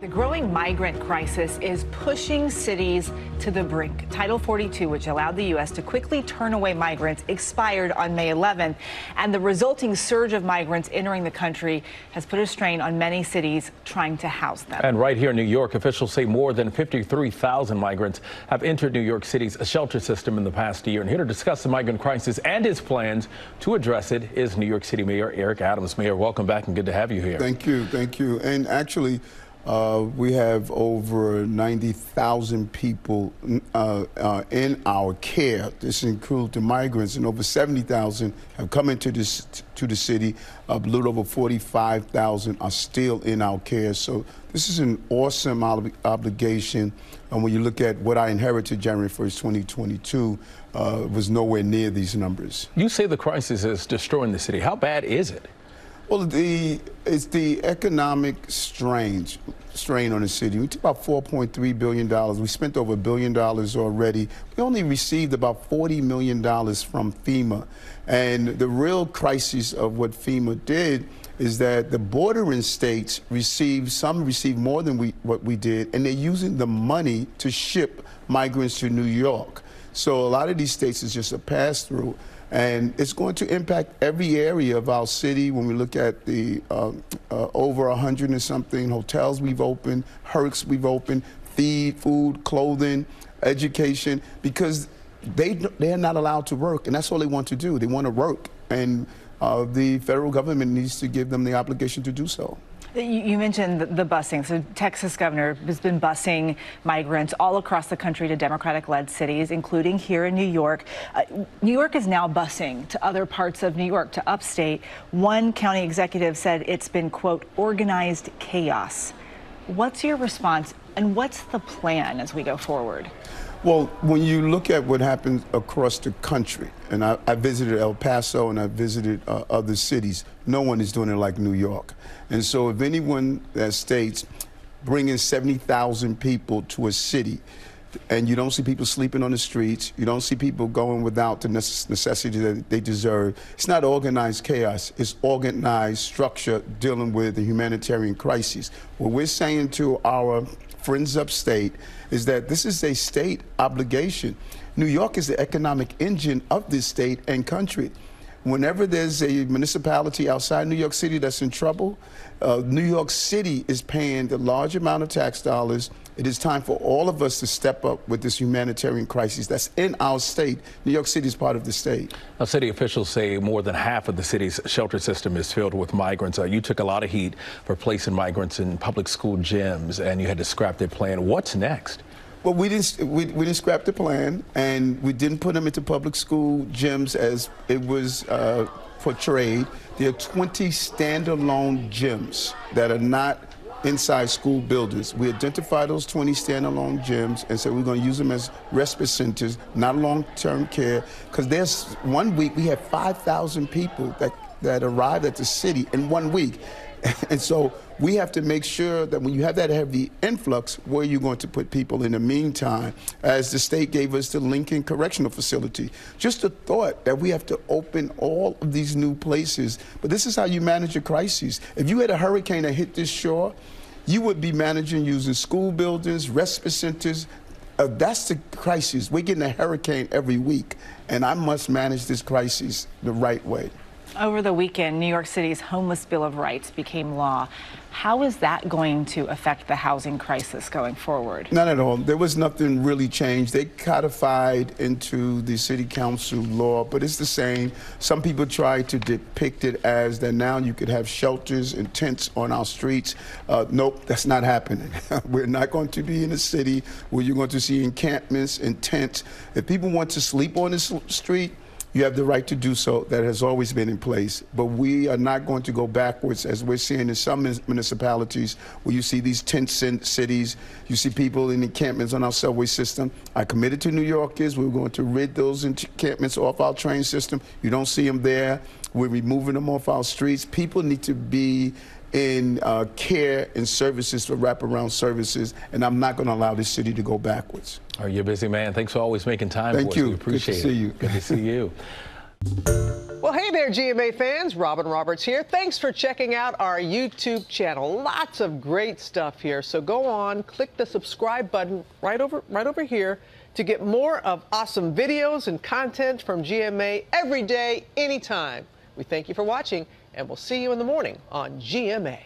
The growing migrant crisis is pushing cities to the brink. Title 42, which allowed the U.S. to quickly turn away migrants, expired on May 11th, and the resulting surge of migrants entering the country has put a strain on many cities trying to house them. And right here in New York, officials say more than 53,000 migrants have entered New York City's shelter system in the past year. And here to discuss the migrant crisis and his plans to address it is New York City Mayor Eric Adams. Mayor, welcome back and good to have you here. Thank you. Thank you. And actually, we have over 90,000 people in our care. This includes the migrants, and over 70,000 have come into the city. A little over 45,000 are still in our care. So this is an awesome obligation. And when you look at what I inherited January 1st, 2022, it was nowhere near these numbers. You say the crisis is destroying the city. How bad is it? Well, it's the economic strain on the city. We took about $4.3 billion. We spent over $1 billion already. We only received about $40 million from FEMA. And the real crisis of what FEMA did is that the bordering states some received more than what we did, and they're using the money to ship migrants to New York. So a lot of these states is just a pass-through. And it's going to impact every area of our city. When we look at the over 100 and something hotels we've opened, HERCs we've opened, food, clothing, education, because they're not allowed to work, and that's all they want to do. They want to work, and the federal government needs to give them the obligation to do so. You mentioned the busing. So Texas governor has been busing migrants all across the country to Democratic-led cities, including here in New York. New York is now busing to other parts of New York, to upstate. One county executive said it's been, quote, organized chaos. What's your response, and what's the plan as we go forward? Well, when you look at what happens across the country, and I visited El Paso and I visited other cities, no one is doing it like New York. And so if anyone that states bringing 70,000 people to a city, and you don't see people sleeping on the streets, you don't see people going without the necessity that they deserve, it's not organized chaos, it's organized structure dealing with the humanitarian crisis. What we're saying to our friends upstate is that this is a state obligation. New York is the economic engine of this state and country. Whenever there's a municipality outside New York City that's in trouble, New York City is paying the large amount of tax dollars. It is time for all of us to step up with this humanitarian crisis that's in our state. New York City is part of the state. Now, city officials say more than half of the city's shelter system is filled with migrants. You took a lot of heat for placing migrants in public school gyms, and you had to scrap that plan. What's next? Well, we didn't scrap the plan, and we didn't put them into public school gyms as it was portrayed. There are 20 standalone gyms that are not inside school buildings. We identified those 20 standalone gyms and said we're going to use them as respite centers, not long-term care, because there's 1 week we had 5,000 people that arrived at the city in 1 week. And so we have to make sure that when you have that heavy influx, where are you going to put people in the meantime? As the state gave us the Lincoln Correctional Facility. Just the thought that we have to open all of these new places. But this is how you manage a crisis. If you had a hurricane that hit this shore, you would be managing using school buildings, respite centers. That's the crisis. We're getting a hurricane every week, and I must manage this crisis the right way. Over the weekend, New York City's Homeless Bill of Rights became law. How is that going to affect the housing crisis going forward? Not at all. There was nothing really changed. They codified into the city council law, but it's the same. Some people try to depict it as that now you could have shelters and tents on our streets. Nope, that's not happening. We're not going to be in a city where you're going to see encampments and tents. If people want to sleep on the street, you have the right to do so. That has always been in place. But we are not going to go backwards, as we're seeing in some municipalities where you see these tent cities, you see people in encampments on our subway system. I committed to New Yorkers, we're going to rid those encampments off our train system. You don't see them there. We're removing them off our streets. People need to be in care and services for wraparound services, and I'm not going to allow this city to go backwards. You're a busy man. Thanks for always making time for us. Thank you. We appreciate it. Good to see you. Good to see you. Well, hey there, GMA fans. Robin Roberts here. Thanks for checking out our YouTube channel. Lots of great stuff here. So go on, click the subscribe button right over here to get more of awesome videos and content from GMA every day, anytime. We thank you for watching, and we'll see you in the morning on GMA.